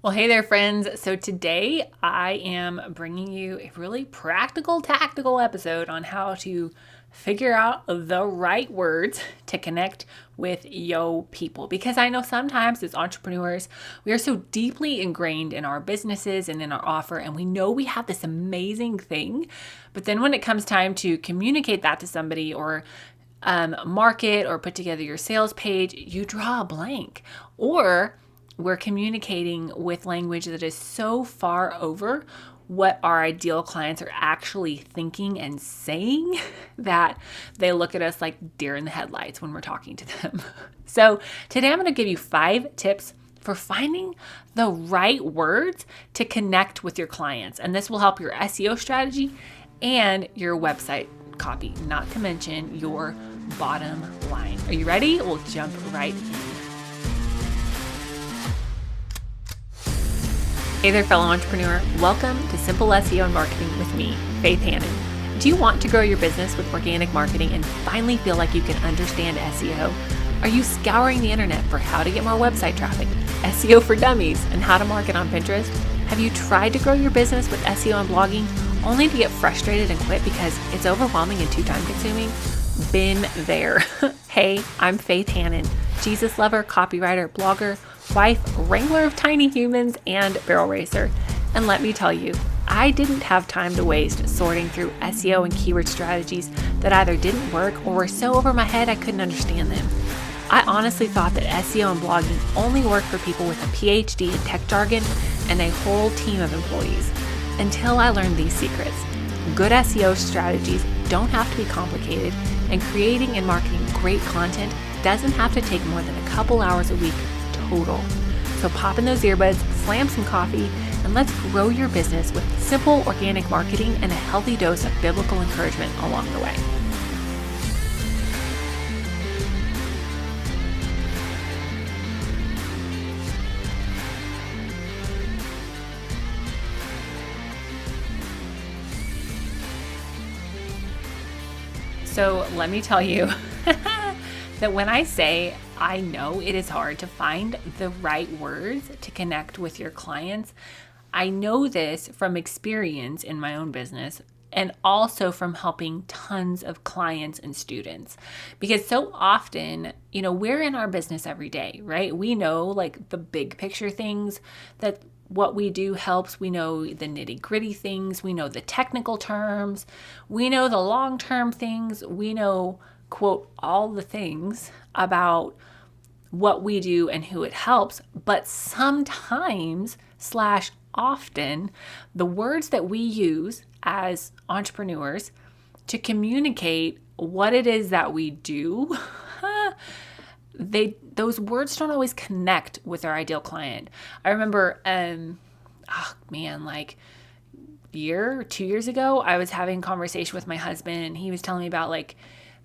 Well, hey there, friends. So today I am bringing you a really practical, tactical episode on how to figure out the right words to connect with yo people. Because I know sometimes as entrepreneurs, we are so deeply ingrained in our businesses and in our offer, and we know we have this amazing thing. But then when it comes time to communicate that to somebody or market or put together your sales page, you draw a blank. Or we're communicating with language that is so far over what our ideal clients are actually thinking and saying that they look at us like deer in the headlights when we're talking to them. So today I'm going to give you 5 tips for finding the right words to connect with your clients. And this will help your SEO strategy and your website copy, not to mention your bottom line. Are you ready? We'll jump right in. Hey there, fellow entrepreneur. Welcome to Simple SEO and Marketing with me, Faith Hannon. Do you want to grow your business with organic marketing and finally feel like you can understand SEO? Are you scouring the internet for how to get more website traffic, SEO for dummies, and how to market on Pinterest? Have you tried to grow your business with SEO and blogging only to get frustrated and quit because it's overwhelming and too time consuming? Been there. Hey, I'm Faith Hannon, Jesus lover, copywriter, blogger, wife, wrangler of tiny humans, and barrel racer. And let me tell you, I didn't have time to waste sorting through SEO and keyword strategies that either didn't work or were so over my head I couldn't understand them. I honestly thought that SEO and blogging only worked for people with a PhD in tech jargon and a whole team of employees, until I learned these secrets. Good SEO strategies don't have to be complicated, and creating and marketing great content doesn't have to take more than a couple hours a week total. So pop in those earbuds, slam some coffee, and let's grow your business with simple organic marketing and a healthy dose of biblical encouragement along the way. So let me tell you that when I say I know it is hard to find the right words to connect with your clients, I know this from experience in my own business and also from helping tons of clients and students. Because so often, we're in our business every day, right? We know like the big picture things that what we do helps. We know the nitty gritty things. We know the technical terms. We know the long-term things. We know, quote, all the things about what we do and who it helps. But sometimes / often, the words that we use as entrepreneurs to communicate what it is that we do, those words don't always connect with our ideal client. I remember, like year or 2 years ago, I was having a conversation with my husband, and he was telling me about like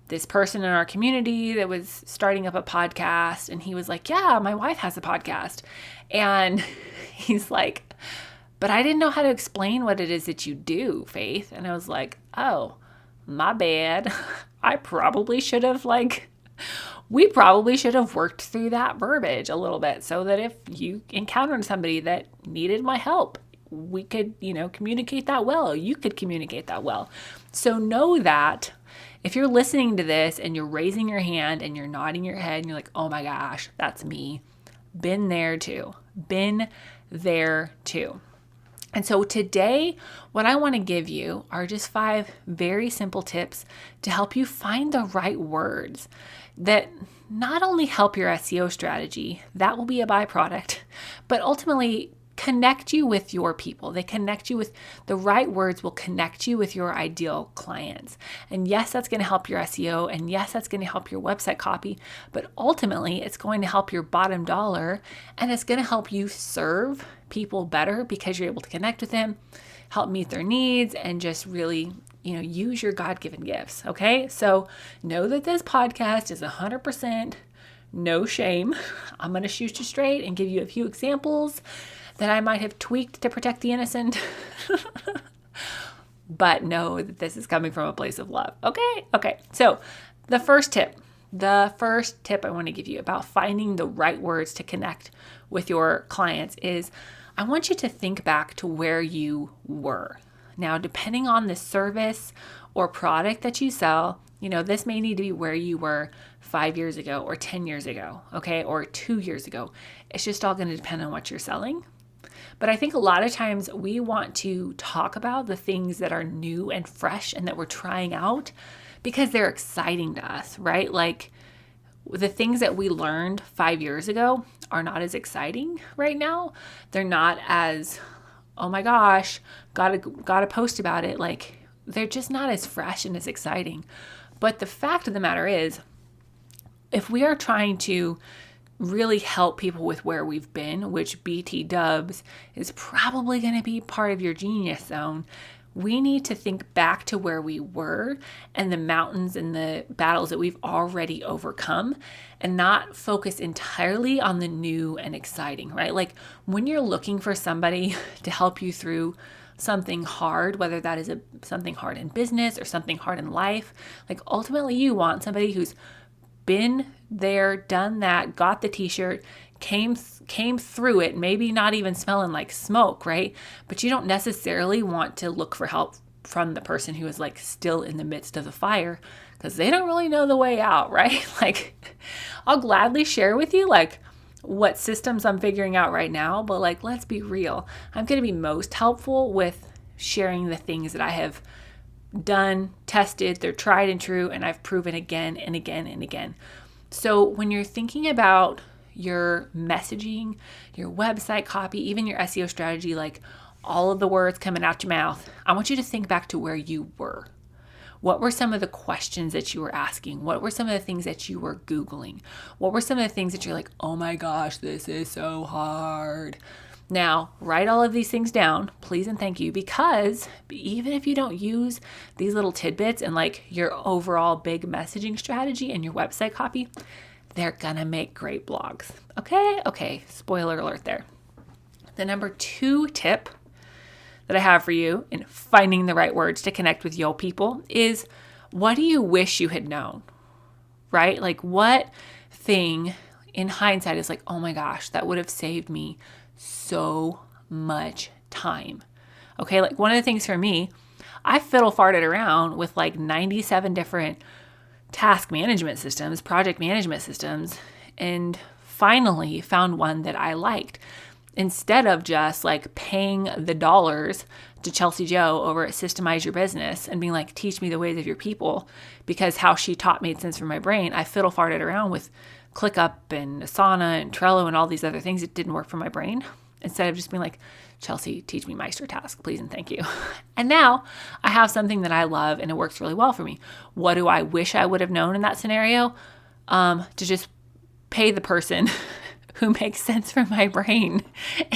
this person in our community that was starting up a podcast. And he was like, yeah, my wife has a podcast. And he's like, but I didn't know how to explain what it is that you do, Faith. And I was like, oh, my bad. We probably should have worked through that verbiage a little bit so that if you encountered somebody that needed my help, we could, communicate that well. You could communicate that well. So know that if you're listening to this and you're raising your hand and you're nodding your head and you're like, oh my gosh, that's me. Been there too. And so today, what I want to give you are just 5 very simple tips to help you find the right words that not only help your SEO strategy, that will be a byproduct, but ultimately connect you with your people. They connect you with the right words will connect you with your ideal clients. And yes, that's going to help your SEO. And yes, that's going to help your website copy. But ultimately, it's going to help your bottom dollar. And it's going to help you serve people better because you're able to connect with them, help meet their needs, and just really, use your God-given gifts. Okay. So know that this podcast is 100% no shame. I'm going to shoot you straight and give you a few examples that I might have tweaked to protect the innocent. But know that this is coming from a place of love. Okay. So the first tip I want to give you about finding the right words to connect with your clients is I want you to think back to where you were. Now, depending on the service or product that you sell, this may need to be where you were 5 years ago or 10 years ago, okay, or 2 years ago. It's just all going to depend on what you're selling. But I think a lot of times we want to talk about the things that are new and fresh and that we're trying out because they're exciting to us, right? Like the things that we learned 5 years ago are not as exciting right now. They're not as, oh my gosh, gotta post about it. Like they're just not as fresh and as exciting. But the fact of the matter is, if we are trying to really help people with where we've been, which BT dubs is probably going to be part of your genius zone, we need to think back to where we were and the mountains and the battles that we've already overcome and not focus entirely on the new and exciting, right? Like when you're looking for somebody to help you through something hard, whether that is something hard in business or something hard in life, like ultimately you want somebody who's been there, done that, got the t-shirt, came through it, maybe not even smelling like smoke, right? But you don't necessarily want to look for help from the person who is like still in the midst of the fire because they don't really know the way out, right? Like I'll gladly share with you like what systems I'm figuring out right now, but like let's be real. I'm going to be most helpful with sharing the things that I have done, tested, they're tried and true, and I've proven again and again and again. So when you're thinking about your messaging, your website copy, even your SEO strategy, like all of the words coming out your mouth, I want you to think back to where you were. What were some of the questions that you were asking? What were some of the things that you were Googling? What were some of the things that you're like, oh my gosh, this is so hard? Now, write all of these things down, please and thank you, because even if you don't use these little tidbits and like your overall big messaging strategy and your website copy, they're gonna make great blogs. Okay, spoiler alert there. The number 2 tip that I have for you in finding the right words to connect with your people is, what do you wish you had known, right? Like what thing in hindsight is like, oh my gosh, that would have saved me so much time. Okay, like one of the things for me, I fiddle farted around with like 97 different task management systems, project management systems, and finally found one that I liked. Instead of just like paying the dollars to Chelsea Joe over at Systemize Your Business and being like, teach me the ways of your people, because how she taught made sense for my brain, I fiddle farted around with ClickUp and Asana and Trello and all these other things that didn't work for my brain. Instead of just being like, Chelsea, teach me MeisterTask, please and thank you. And now I have something that I love and it works really well for me. What do I wish I would have known in that scenario? To just pay the person who makes sense for my brain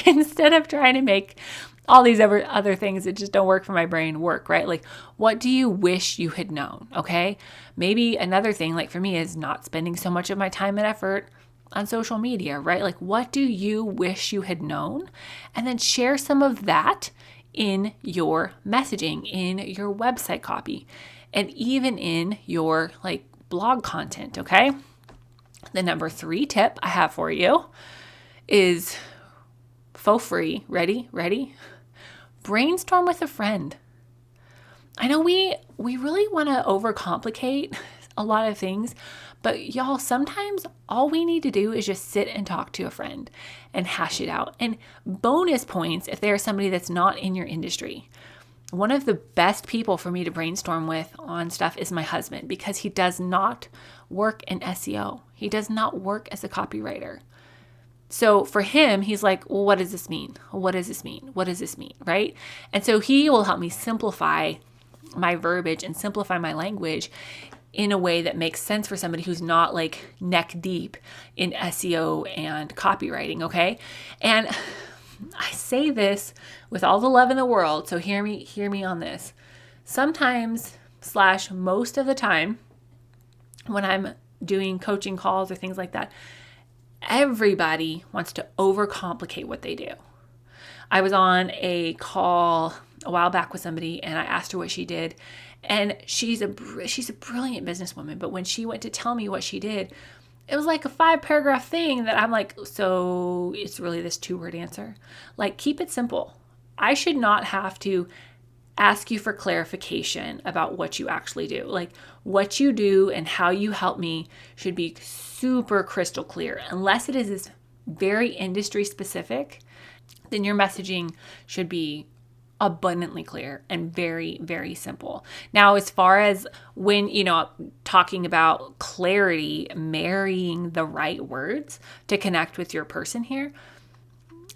instead of trying to make all these other things that just don't work for my brain work, right? Like, what do you wish you had known? Okay. Maybe another thing, like for me, is not spending so much of my time and effort on social media, right? Like, what do you wish you had known? And then share some of that in your messaging, in your website copy, and even in your like blog content. Okay. The number 3 tip I have for you is faux free. Ready? Brainstorm with a friend. I know we really want to overcomplicate a lot of things, but y'all, sometimes all we need to do is just sit and talk to a friend and hash it out. And bonus points if they're somebody that's not in your industry. One of the best people for me to brainstorm with on stuff is my husband, because he does not work in SEO. He does not work as a copywriter. So for him, he's like, well, what does this mean? What does this mean? What does this mean? Right? And so he will help me simplify my verbiage and simplify my language in a way that makes sense for somebody who's not like neck deep in SEO and copywriting. Okay. And I say this with all the love in the world, so hear me on this. Sometimes / most of the time when I'm doing coaching calls or things like that, everybody wants to overcomplicate what they do. I was on a call a while back with somebody and I asked her what she did, and she's a brilliant businesswoman, but when she went to tell me what she did, it was like a 5-paragraph thing that I'm like, so it's really this 2-word answer. Like, keep it simple. I should not have to ask you for clarification about what you actually do. Like, what you do and how you help me should be super crystal clear. Unless it is very industry specific, then your messaging should be abundantly clear and very, very simple. Now, as far as when, talking about clarity, marrying the right words to connect with your person here,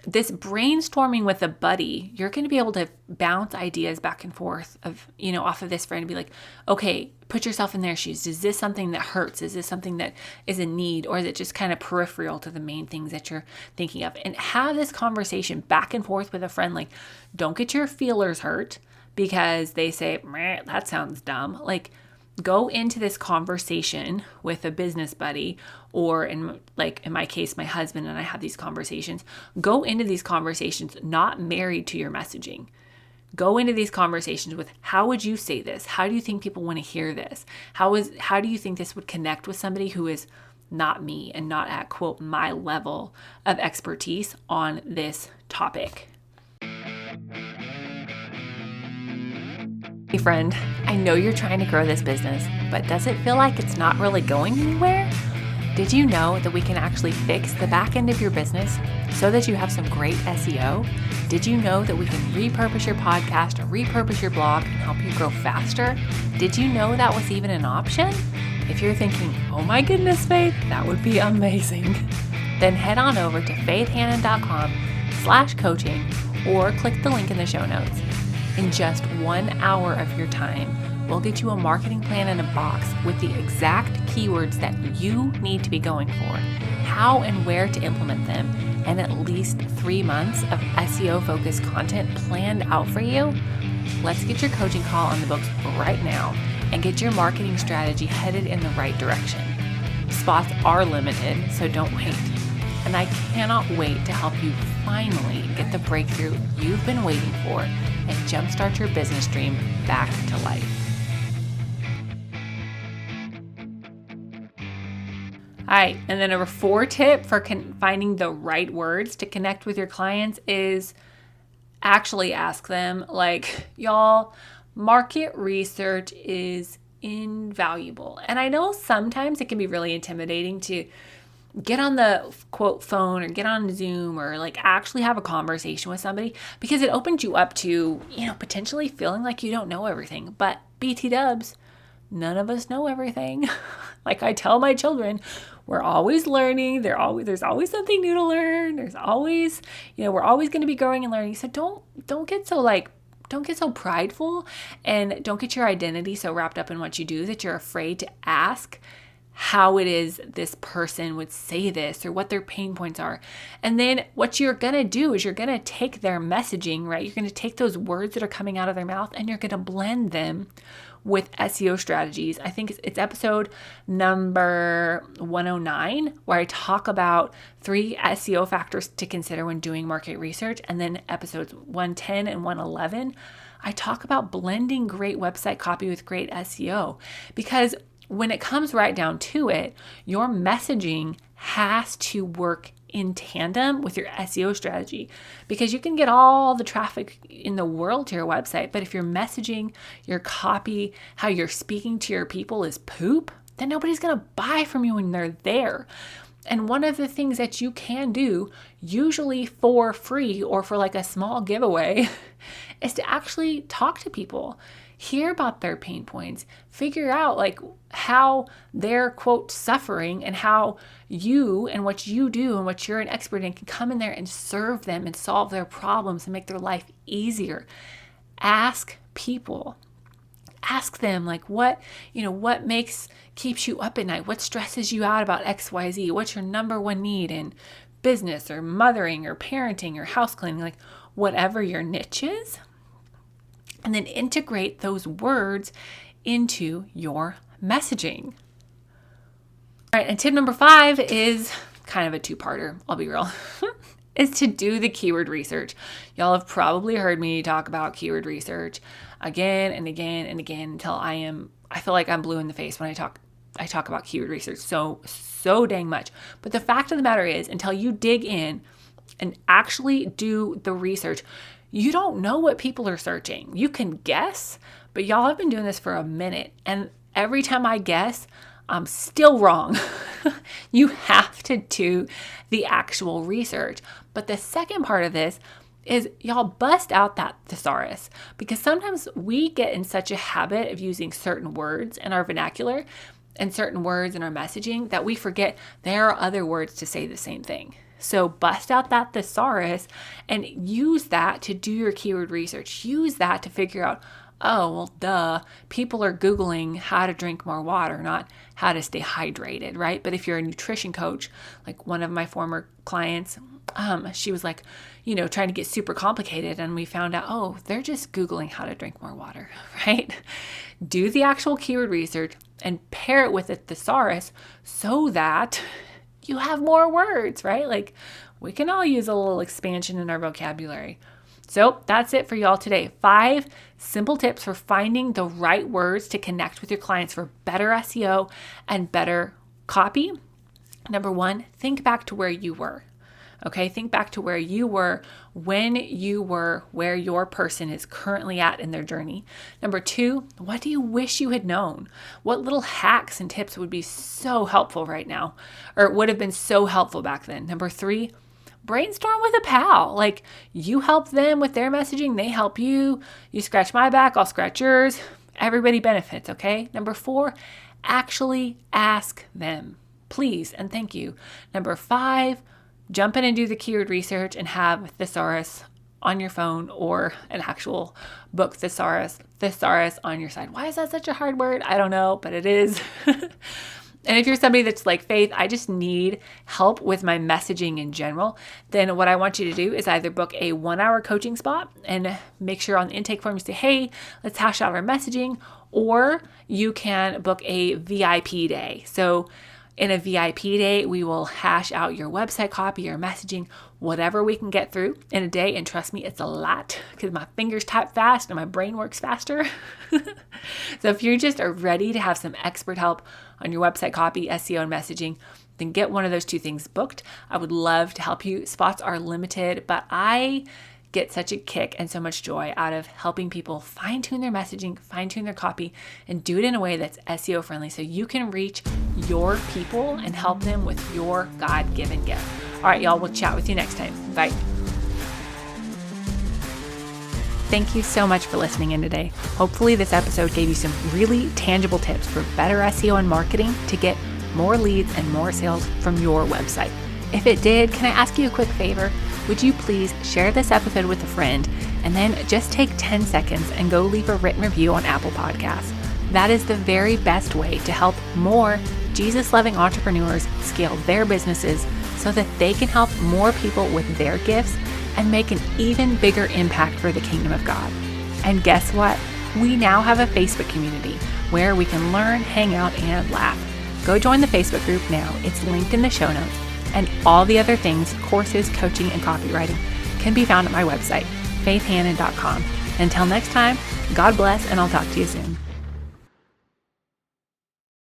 this brainstorming with a buddy, you're going to be able to bounce ideas back and forth of, off of this friend and be like, okay, put yourself in their shoes. Is this something that hurts? Is this something that is a need? Or is it just kind of peripheral to the main things that you're thinking of? And have this conversation back and forth with a friend. Like, don't get your feelers hurt because they say, that sounds dumb. Like, go into this conversation with a business buddy, or in my case, my husband and I have these conversations. Go into these conversations not married to your messaging. Go into these conversations with, how would you say this? How do you think people want to hear this? How do you think this would connect with somebody who is not me and not at, quote, my level of expertise on this topic? Hey friend, I know you're trying to grow this business, but does it feel like it's not really going anywhere? Did you know that we can actually fix the back end of your business so that you have some great SEO? Did you know that we can repurpose your podcast or repurpose your blog and help you grow faster? Did you know that was even an option? If you're thinking, oh my goodness, Faith, that would be amazing, then head on over to faithhannon.com/coaching or click the link in the show notes. In just 1 hour of your time, we'll get you a marketing plan in a box with the exact keywords that you need to be going for, how and where to implement them, and at least 3 months of SEO-focused content planned out for you. Let's get your coaching call on the books right now and get your marketing strategy headed in the right direction. Spots are limited, so don't wait. And I cannot wait to help you finally get the breakthrough you've been waiting for and jumpstart your business dream back to life. All right, and then number 4 tip for finding the right words to connect with your clients is actually ask them. Like, y'all, market research is invaluable. And I know sometimes it can be really intimidating to get on the quote phone or get on Zoom or like actually have a conversation with somebody, because it opens you up to, potentially feeling like you don't know everything. But BT dubs, none of us know everything. Like I tell my children, we're always learning. There's always something new to learn. There's always, we're always going to be growing and learning. So don't get so prideful, and don't get your identity so wrapped up in what you do that you're afraid to ask how it is this person would say this or what their pain points are. And then what you're going to do is you're going to take their messaging, right? You're going to take those words that are coming out of their mouth and you're going to blend them with SEO strategies. I think it's episode number 109, where I talk about 3 SEO factors to consider when doing market research. And then episodes 110 and 111, I talk about blending great website copy with great SEO, because when it comes right down to it, your messaging has to work in tandem with your SEO strategy, because you can get all the traffic in the world to your website, but if your messaging, your copy, how you're speaking to your people is poop, then nobody's going to buy from you when they're there. And one of the things that you can do, usually for free or for like a small giveaway, is to actually talk to people. Hear about their pain points, figure out like how they're, quote, suffering, and how you and what you do and what you're an expert in can come in there and serve them and solve their problems and make their life easier. Ask them like what keeps you up at night? What stresses you out about XYZ? What's your number one need in business or mothering or parenting or house cleaning? Like whatever your niche is. And then integrate those words into your messaging. All right, and tip number 5 is kind of a 2-parter, I'll be real, is to do the keyword research. Y'all have probably heard me talk about keyword research again and again and again until I feel like I'm blue in the face when I talk I talk about keyword research so dang much. But the fact of the matter is, until you dig in and actually do the research, you don't know what people are searching. You can guess, but y'all have been doing this for a minute. And every time I guess, I'm still wrong. You have to do the actual research. But the second part of this is y'all bust out that thesaurus, because sometimes we get in such a habit of using certain words in our vernacular and certain words in our messaging that we forget there are other words to say the same thing. So bust out that thesaurus and use that to do your keyword research. Use that to figure out, oh, well, duh, people are Googling how to drink more water, not how to stay hydrated, right? But if you're a nutrition coach, like one of my former clients, she was like, trying to get super complicated. And we found out, oh, they're just Googling how to drink more water, right? Do the actual keyword research and pair it with a thesaurus so that you have more words, right? Like we can all use a little expansion in our vocabulary. So that's it for y'all today. 5 simple tips for finding the right words to connect with your clients for better SEO and better copy. Number 1, think back to where you were. Okay, think back to where you were when you were where your person is currently at in their journey. Number 2, what do you wish you had known? What little hacks and tips would be so helpful right now, or would have been so helpful back then? Number 3, brainstorm with a pal. Like you help them with their messaging, they help you. You scratch my back, I'll scratch yours. Everybody benefits, okay? Number 4, actually ask them, please and thank you. Number 5, jump in and do the keyword research and have a thesaurus on your phone or an actual book thesaurus on your side. Why is that such a hard word? I don't know, but it is. And if you're somebody that's like, Faith, I just need help with my messaging in general, then what I want you to do is either book a 1-hour coaching spot and make sure on the intake form you say, hey, let's hash out our messaging, or you can book a VIP day. So in a VIP day, we will hash out your website copy, your messaging, whatever we can get through in a day. And trust me, it's a lot because my fingers type fast and my brain works faster. So if you just are ready to have some expert help on your website copy, SEO, and messaging, then get one of those 2 things booked. I would love to help you. Spots are limited, but I get such a kick and so much joy out of helping people fine-tune their messaging, fine-tune their copy, and do it in a way that's SEO friendly so you can reach your people and help them with your God-given gift. All right, y'all, we'll chat with you next time. Bye. Thank you so much for listening in today. Hopefully this episode gave you some really tangible tips for better SEO and marketing to get more leads and more sales from your website. If it did, can I ask you a quick favor? Would you please share this episode with a friend and then just take 10 seconds and go leave a written review on Apple Podcasts? That is the very best way to help more Jesus-loving entrepreneurs scale their businesses so that they can help more people with their gifts and make an even bigger impact for the kingdom of God. And guess what? We now have a Facebook community where we can learn, hang out, and laugh. Go join the Facebook group now. It's linked in the show notes. And all the other things, courses, coaching, and copywriting can be found at my website, faithhannon.com. Until next time, God bless, and I'll talk to you soon.